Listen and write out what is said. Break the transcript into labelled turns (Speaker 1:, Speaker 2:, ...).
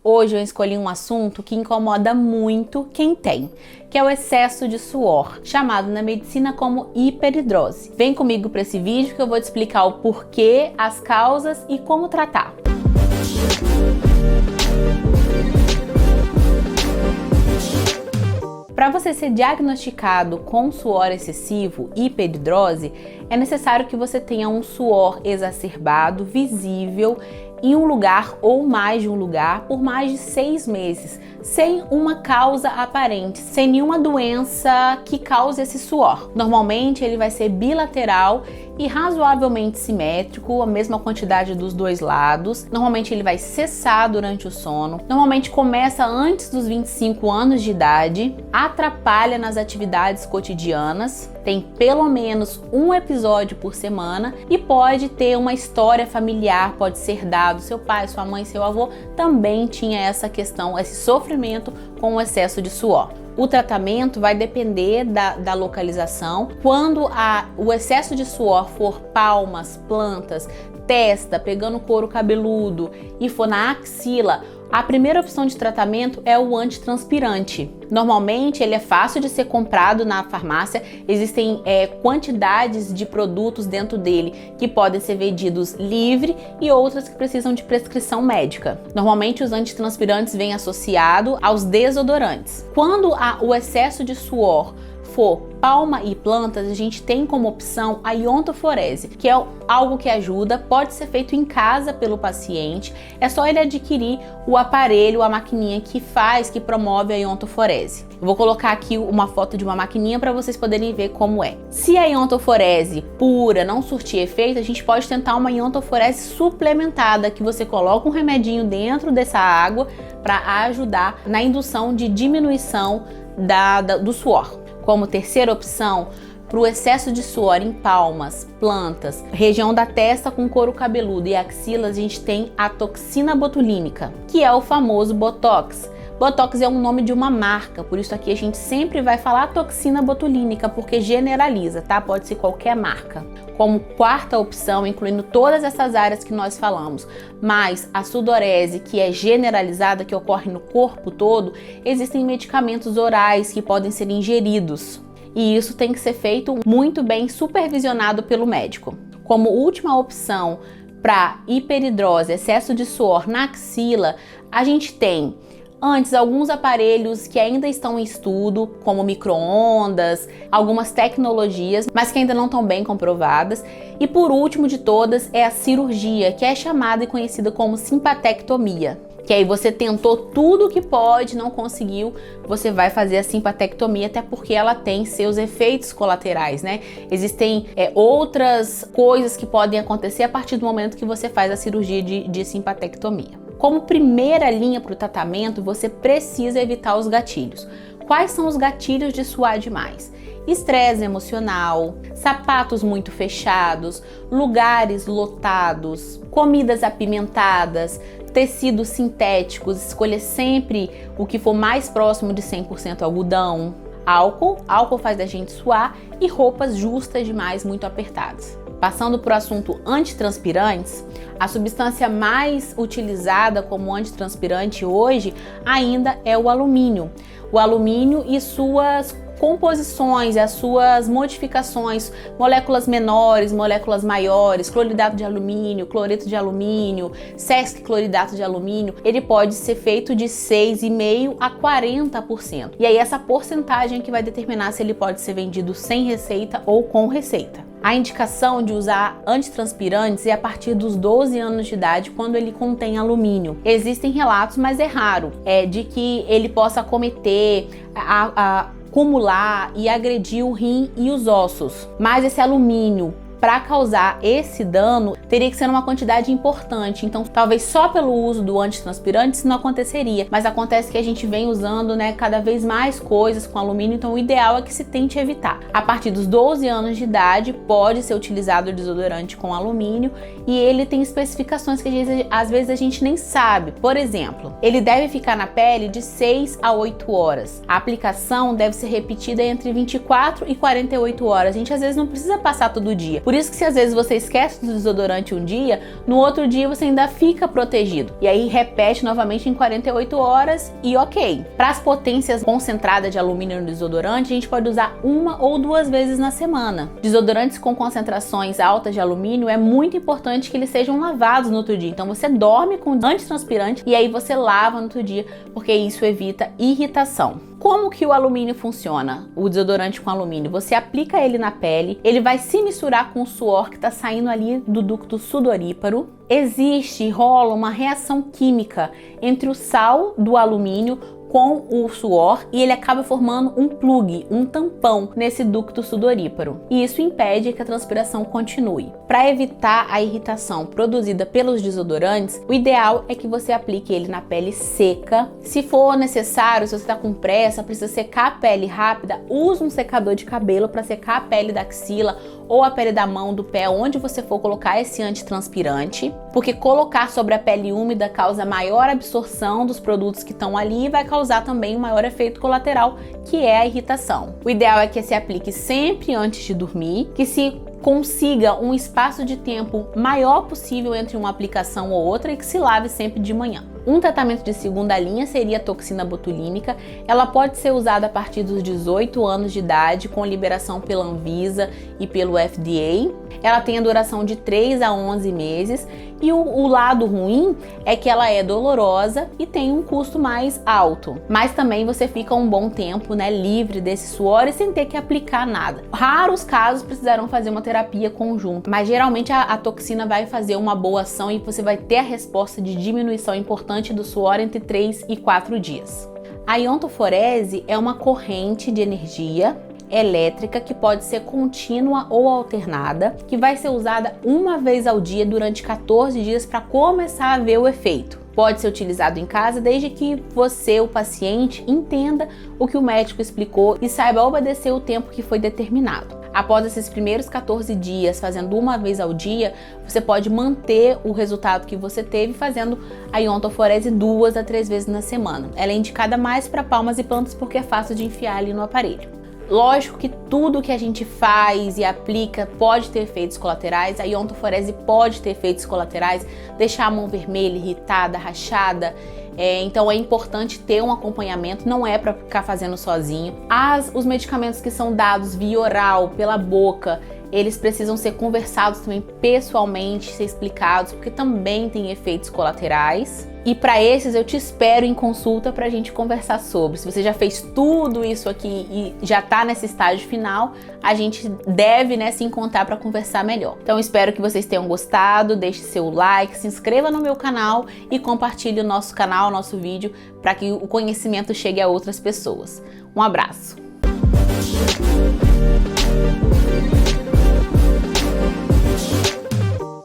Speaker 1: Hoje eu escolhi um assunto que incomoda muito quem tem, que é o excesso de suor, chamado na medicina como hiperidrose. Vem comigo para esse vídeo que eu vou te explicar o porquê, as causas e como tratar. Para você ser diagnosticado com suor excessivo, hiperidrose, é necessário que você tenha um suor exacerbado, visível, em um lugar ou mais de um lugar por mais de 6 meses, sem uma causa aparente, sem nenhuma doença que cause esse suor. Normalmente ele vai ser bilateral e razoavelmente simétrico, a mesma quantidade dos dois lados. Normalmente ele vai cessar durante o sono. Normalmente começa antes dos 25 anos de idade, atrapalha nas atividades cotidianas, tem pelo menos um episódio por semana e pode ter uma história familiar, pode ser dado, seu pai, sua mãe, seu avô também tinha essa questão, esse sofrimento com o excesso de suor. O tratamento vai depender da localização. Quando o excesso de suor for palmas, plantas, testa, pegando couro cabeludo e for na axila, a primeira opção de tratamento é o antitranspirante. Normalmente ele é fácil de ser comprado na farmácia, existem quantidades de produtos dentro dele que podem ser vendidos livre e outras que precisam de prescrição médica. Normalmente os antitranspirantes vêm associados aos desodorantes. Quando o excesso de suor for palma e plantas, a gente tem como opção a iontoforese, que é algo que ajuda, pode ser feito em casa pelo paciente, é só ele adquirir o aparelho, a maquininha que promove a iontoforese. Eu vou colocar aqui uma foto de uma maquininha para vocês poderem ver como é. Se a iontoforese pura não surtir efeito, a gente pode tentar uma iontoforese suplementada, que você coloca um remedinho dentro dessa água para ajudar na indução de diminuição do suor. Como terceira opção, para o excesso de suor em palmas, plantas, região da testa com couro cabeludo e axilas, a gente tem a toxina botulínica, que é o famoso Botox. Botox é um nome de uma marca, por isso aqui a gente sempre vai falar toxina botulínica, porque generaliza, tá? Pode ser qualquer marca. Como quarta opção, incluindo todas essas áreas que nós falamos, mais a sudorese, que é generalizada, que ocorre no corpo todo, existem medicamentos orais que podem ser ingeridos. E isso tem que ser feito muito bem supervisionado pelo médico. Como última opção para hiperidrose, excesso de suor na axila, a gente tem antes alguns aparelhos que ainda estão em estudo, como micro-ondas, algumas tecnologias, mas que ainda não estão bem comprovadas. E por último de todas é a cirurgia, que é chamada e conhecida como simpatectomia. Que aí você tentou tudo que pode, não conseguiu, você vai fazer a simpatectomia, até porque ela tem seus efeitos colaterais, né? Existem outras coisas que podem acontecer a partir do momento que você faz a cirurgia de simpatectomia. Como primeira linha para o tratamento, você precisa evitar os gatilhos. Quais são os gatilhos de suar demais? Estresse emocional, sapatos muito fechados, lugares lotados, comidas apimentadas, tecidos sintéticos, escolha sempre o que for mais próximo de 100% algodão, álcool faz a gente suar e roupas justas demais, muito apertadas. Passando para o assunto antitranspirantes, a substância mais utilizada como antitranspirante hoje ainda é o alumínio. O alumínio e suas composições, as suas modificações, moléculas menores, moléculas maiores, cloridato de alumínio, cloreto de alumínio, sesquicloridato de alumínio, ele pode ser feito de 6,5% a 40%. E aí essa porcentagem que vai determinar se ele pode ser vendido sem receita ou com receita. A indicação de usar antitranspirantes é a partir dos 12 anos de idade, quando ele contém alumínio. Existem relatos, mas é raro, de que ele possa acometer, acumular e agredir o rim e os ossos. Mas esse alumínio, para causar esse dano, teria que ser uma quantidade importante. Então, talvez só pelo uso do antitranspirante isso não aconteceria. Mas acontece que a gente vem usando, cada vez mais coisas com alumínio, então o ideal é que se tente evitar. A partir dos 12 anos de idade, pode ser utilizado o desodorante com alumínio e ele tem especificações que às vezes a gente nem sabe. Por exemplo, ele deve ficar na pele de 6 a 8 horas. A aplicação deve ser repetida entre 24 e 48 horas. A gente às vezes não precisa passar todo dia. Por isso que se às vezes você esquece do desodorante um dia, no outro dia você ainda fica protegido. E aí repete novamente em 48 horas e ok. Para as potências concentradas de alumínio no desodorante, a gente pode usar 1 ou 2 vezes na semana. Desodorantes com concentrações altas de alumínio é muito importante que eles sejam lavados no outro dia. Então você dorme com antitranspirante e aí você lava no outro dia, porque isso evita irritação. Como que o alumínio funciona? O desodorante com alumínio, você aplica ele na pele, ele vai se misturar com o suor que está saindo ali do ducto sudoríparo. Rola uma reação química entre o sal do alumínio com o suor e ele acaba formando um plug, um tampão nesse ducto sudoríparo. E isso impede que a transpiração continue. Para evitar a irritação produzida pelos desodorantes, o ideal é que você aplique ele na pele seca. Se for necessário, se você está com pressa, precisa secar a pele rápida, use um secador de cabelo para secar a pele da axila ou a pele da mão, do pé, onde você for colocar esse antitranspirante, porque colocar sobre a pele úmida causa maior absorção dos produtos que estão ali e vai causar também um maior efeito colateral, que é a irritação. O ideal é que se aplique sempre antes de dormir, que se consiga um espaço de tempo maior possível entre uma aplicação ou outra e que se lave sempre de manhã. Um tratamento de segunda linha seria a toxina botulínica. Ela pode ser usada a partir dos 18 anos de idade, com liberação pela Anvisa e pelo FDA. Ela tem a duração de 3 a 11 meses e o lado ruim é que ela é dolorosa e tem um custo mais alto. Mas também você fica um bom tempo, livre desse suor e sem ter que aplicar nada. Raros casos precisarão fazer uma terapia conjunta, mas geralmente a toxina vai fazer uma boa ação e você vai ter a resposta de diminuição importante do suor entre 3 e 4 dias. A iontoforese é uma corrente de energia elétrica que pode ser contínua ou alternada, que vai ser usada uma vez ao dia durante 14 dias para começar a ver o efeito. Pode ser utilizado em casa desde que você, o paciente, entenda o que o médico explicou e saiba obedecer o tempo que foi determinado. Após esses primeiros 14 dias, fazendo uma vez ao dia, você pode manter o resultado que você teve fazendo a iontoforese 2 a 3 vezes na semana. Ela é indicada mais para palmas e plantas porque é fácil de enfiar ali no aparelho. Lógico que tudo que a gente faz e aplica pode ter efeitos colaterais. A iontoforese pode ter efeitos colaterais, deixar a mão vermelha, irritada, rachada. Então é importante ter um acompanhamento, não é para ficar fazendo sozinho. Os medicamentos que são dados via oral, pela boca, eles precisam ser conversados também pessoalmente, ser explicados, porque também tem efeitos colaterais. E para esses eu te espero em consulta para a gente conversar sobre. Se você já fez tudo isso aqui e já está nesse estágio final, a gente deve se encontrar para conversar melhor. Então espero que vocês tenham gostado, deixe seu like, se inscreva no meu canal e compartilhe o nosso canal, o nosso vídeo, para que o conhecimento chegue a outras pessoas. Um abraço!